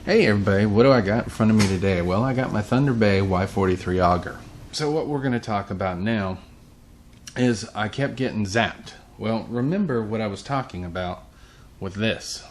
Hey everybody, what do I got in front of me today? Well, I got my Thunder Bay Y43 auger. So what we're going to talk about now is I kept getting zapped. Well, remember what I was talking about with this.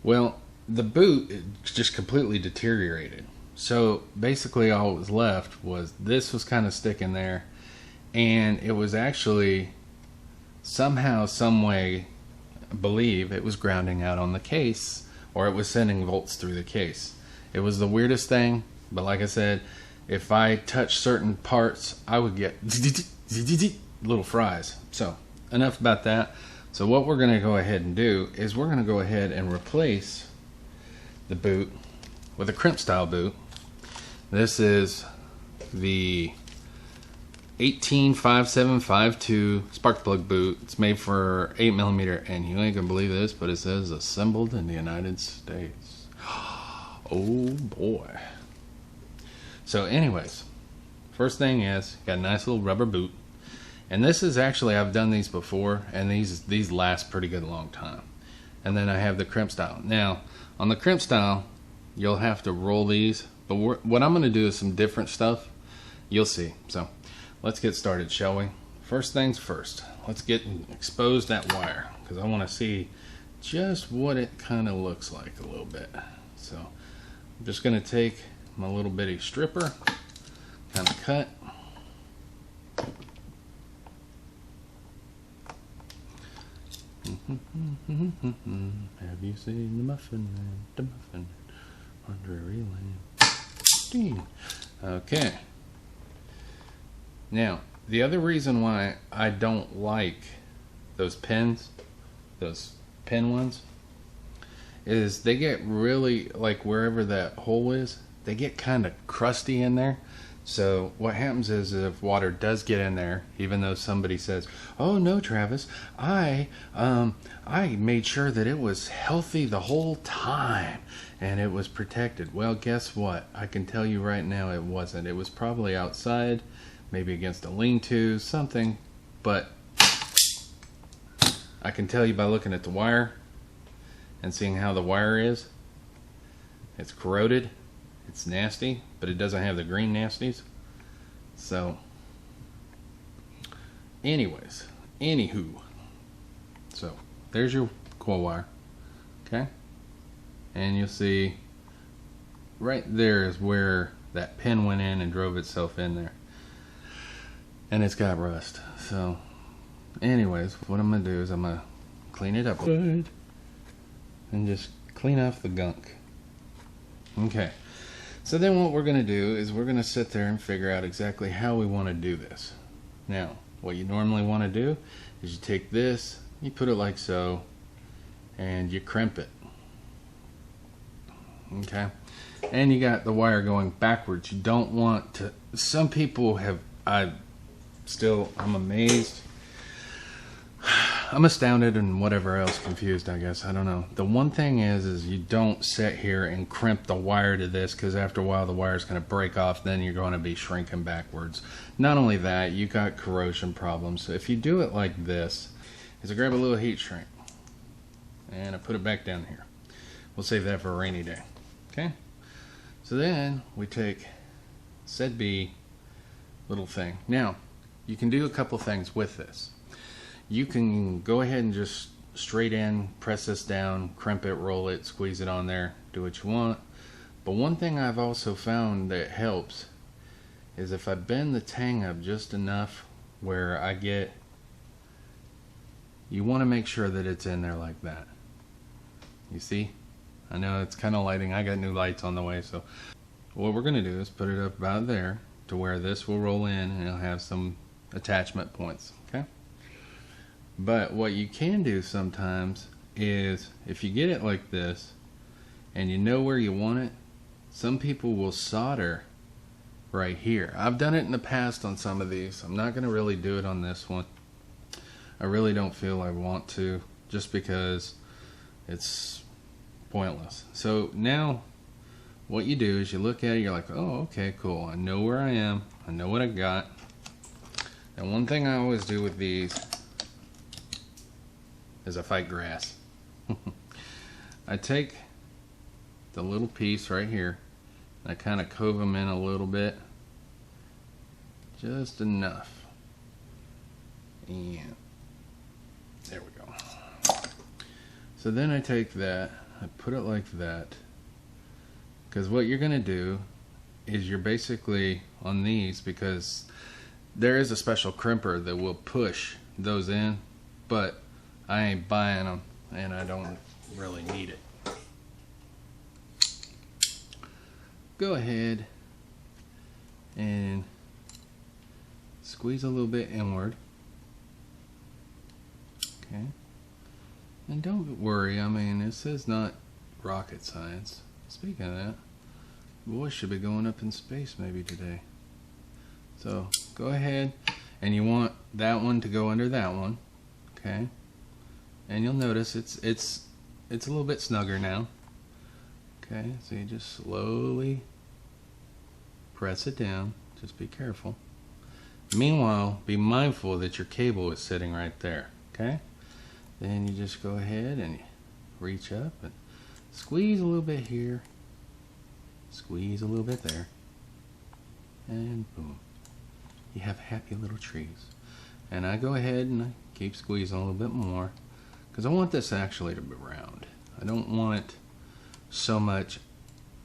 Well, the boot just completely deteriorated. So basically all that was left was this was kind of sticking there, and it was actually somehow, some way, I believe it was grounding out on the case, or it was sending volts through the case. It was the weirdest thing, but like I said, if I touched certain parts, I would get little fries. So enough about that. So what we're going to go ahead and do is we're going to go ahead and replace the boot with a crimp style boot. This is the 185752 spark plug boot. It's made for 8mm, and you ain't gonna believe this, but it says assembled in the United States. Oh boy. So anyways, first thing is, got a nice little rubber boot, and this is actually, I've done these before, and these last pretty good long time. And then I have the crimp style. Now on the crimp style, you'll have to roll these, but what I'm gonna do is some different stuff. You'll see. So let's get started, shall we? First things first, let's expose that wire, because I want to see just what it kind of looks like a little bit. So I'm just going to take my little bitty stripper, kind of cut. Have you seen the Muffin Man? The Muffin on Drury Lane. Okay. Now, the other reason why I don't like those pins, those pin ones, is they get really, like wherever that hole is, they get kind of crusty in there. So what happens is if water does get in there, even though somebody says, "Oh no, Travis, I made sure that it was healthy the whole time and it was protected." Well, guess what? I can tell you right now it wasn't. It was probably outside, maybe against a lean-to, something, but I can tell you by looking at the wire and seeing how the wire is, it's corroded, it's nasty, but it doesn't have the green nasties. So anyways, anywho, so there's your coil wire, okay, and you'll see right there is where that pin went in and drove itself in there. And it's got rust. So anyways, what I'm gonna do is I'm gonna clean it up good and just clean off the gunk. Okay, so then what we're gonna do is we're gonna sit there and figure out exactly how we want to do this. Now what you normally want to do is you take this, you put it like so, and you crimp it. Okay, and you got the wire going backwards. You don't want to, some people have, I'm amazed, I'm astounded, and whatever else, confused, I guess, I don't know. The one thing is you don't sit here and crimp the wire to this, because after a while the wire is going to break off, then you're going to be shrinking backwards. Not only that, you got corrosion problems. So if you do it like this, is I grab a little heat shrink and I put it back down here. We'll save that for a rainy day. Okay, so then we take said B little thing. Now you can do a couple things with this. You can go ahead and just straight in press this down, crimp it, roll it, squeeze it on there, do what you want. But one thing I've also found that helps is if I bend the tang up just enough where I get, you want to make sure that it's in there like that. You see, I know it's kind of lighting, I got new lights on the way. So what we're going to do is put it up about there to where this will roll in and it'll have some attachment points. Okay, but what you can do sometimes is if you get it like this and you know where you want it, some people will solder right here. I've done it in the past on some of these. I'm not going to really do it on this one. I really don't feel I want to, just because it's pointless. So now what you do is you look at it, you're like, oh, okay, cool, I know where I am, I know what I got. And one thing I always do with these is I fight grass. I take the little piece right here. I kind of cove them in a little bit, just enough, and there we go. So then I take that, I put it like that, because what you're gonna do is you're basically on these, because there is a special crimper that will push those in, but I ain't buying them and I don't really need it. Go ahead and squeeze a little bit inward. Okay. And don't worry, I mean, this is not rocket science. Speaking of that, boys should be going up in space maybe today. So go ahead, and you want that one to go under that one, okay? And you'll notice it's a little bit snugger now. Okay, so you just slowly press it down. Just be careful. Meanwhile, be mindful that your cable is sitting right there. Okay? Then you just go ahead and reach up and squeeze a little bit here. Squeeze a little bit there. And boom. You have happy little trees. And I go ahead and I keep squeezing a little bit more, because I want this actually to be round. I don't want so much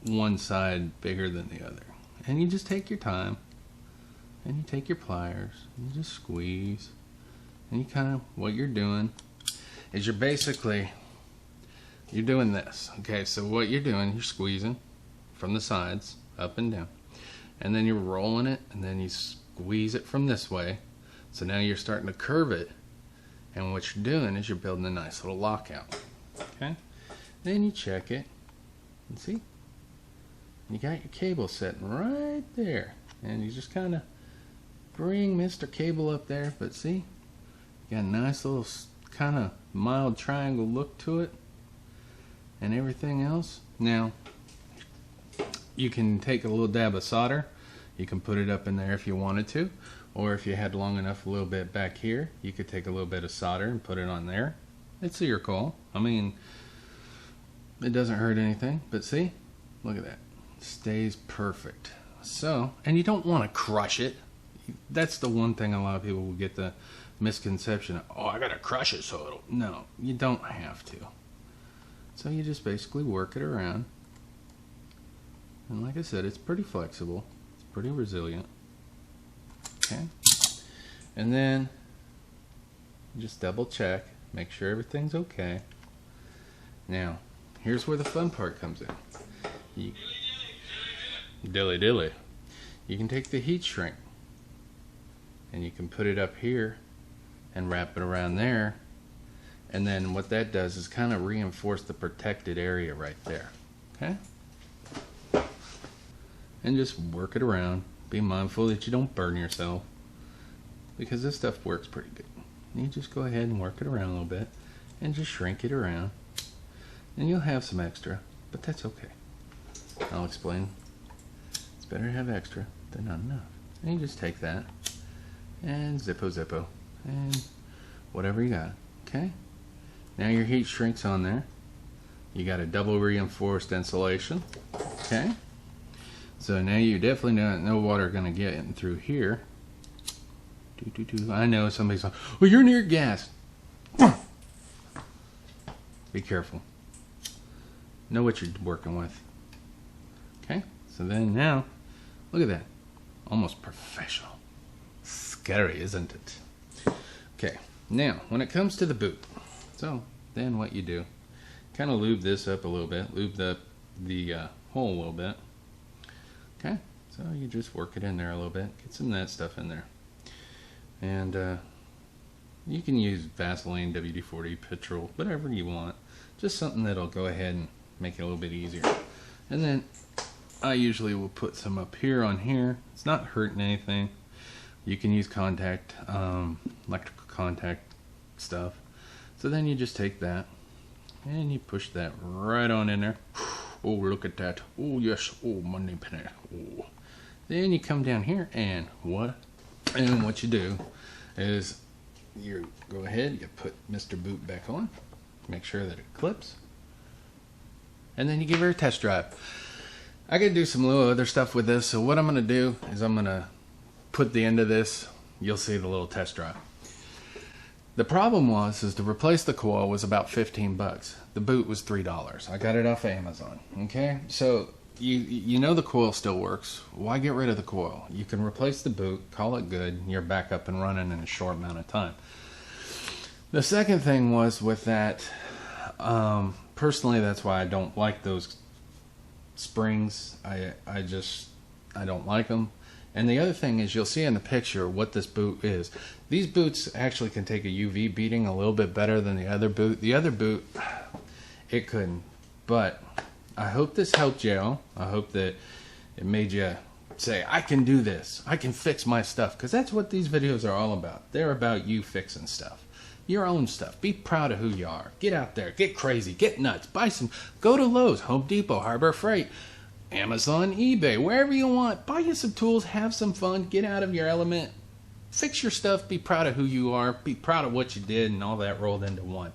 one side bigger than the other. And you just take your time, and you take your pliers, and you just squeeze, and you kind of, what you're doing is you're doing this. Okay, so what you're doing, you're squeezing from the sides up and down, and then you're rolling it, and then you squeeze it from this way. So now you're starting to curve it, and what you're doing is you're building a nice little lockout. Okay, then you check it, and see, you got your cable sitting right there, and you just kind of bring Mr. Cable up there, but see, you got a nice little kind of mild triangle look to it and everything else. Now you can take a little dab of solder, you can put it up in there if you wanted to, or if you had long enough a little bit back here, you could take a little bit of solder and put it on there. It's your call. I mean, it doesn't hurt anything, but see, look at that, stays perfect. So, and you don't want to crush it. That's the one thing a lot of people will get the misconception of, oh, I gotta crush it so it'll, no, you don't have to. So you just basically work it around, and like I said, it's pretty flexible, it's pretty resilient. Okay, and then just double check, make sure everything's okay. Now here's where the fun part comes in. Dilly dilly. You can take the heat shrink and you can put it up here and wrap it around there, and then what that does is kind of reinforce the protected area right there. Okay, and just work it around. Be mindful that you don't burn yourself, because this stuff works pretty good. You just go ahead and work it around a little bit and just shrink it around, and you'll have some extra, but that's okay. I'll explain. It's better to have extra than not enough. And you just take that and zippo and whatever you got. Okay, now your heat shrink's on there. You got a double reinforced insulation. Okay, so now you definitely know no water gonna get in through here. I know somebody's like, well, you're near gas. Be careful. Know what you're working with. Okay, so then now, look at that. Almost professional. Scary, isn't it? Okay, now when it comes to the boot, so then what you do, kind of lube this up a little bit, lube the hole a little bit. Okay, so you just work it in there a little bit, get some of that stuff in there. And you can use Vaseline, WD-40, petrol, whatever you want. Just something that'll go ahead and make it a little bit easier. And then I usually will put some up here on here. It's not hurting anything. You can use contact, electrical contact stuff. So then you just take that and you push that right on in there. Oh, look at that. Oh, yes. Oh, money penny. Oh. Then you come down here and what you do is you go ahead, you put Mr. Boot back on, make sure that it clips, and then you give her a test drive. I gotta do some little other stuff with this, so what I'm gonna do is I'm gonna put the end of this, you'll see the little test drive. The problem is to replace the coil was about 15 bucks. The boot was $3. I got it off Amazon. Okay, so you know the coil still works. Why get rid of the coil? You can replace the boot, call it good, and you're back up and running in a short amount of time. The second thing was with that, personally, that's why I don't like those springs. I don't like them. And the other thing is, you'll see in the picture what this boot is. These boots actually can take a UV beating a little bit better than the other boot. The other boot, it couldn't. But I hope this helped you. I hope that it made you say, I can do this. I can fix my stuff. Because that's what these videos are all about. They're about you fixing stuff. Your own stuff. Be proud of who you are. Get out there. Get crazy. Get nuts. Buy some. Go to Lowe's, Home Depot, Harbor Freight, Amazon, eBay, wherever you want. Buy you some tools. Have some fun. Get out of your element. Fix your stuff. Be proud of who you are. Be proud of what you did, and all that rolled into one.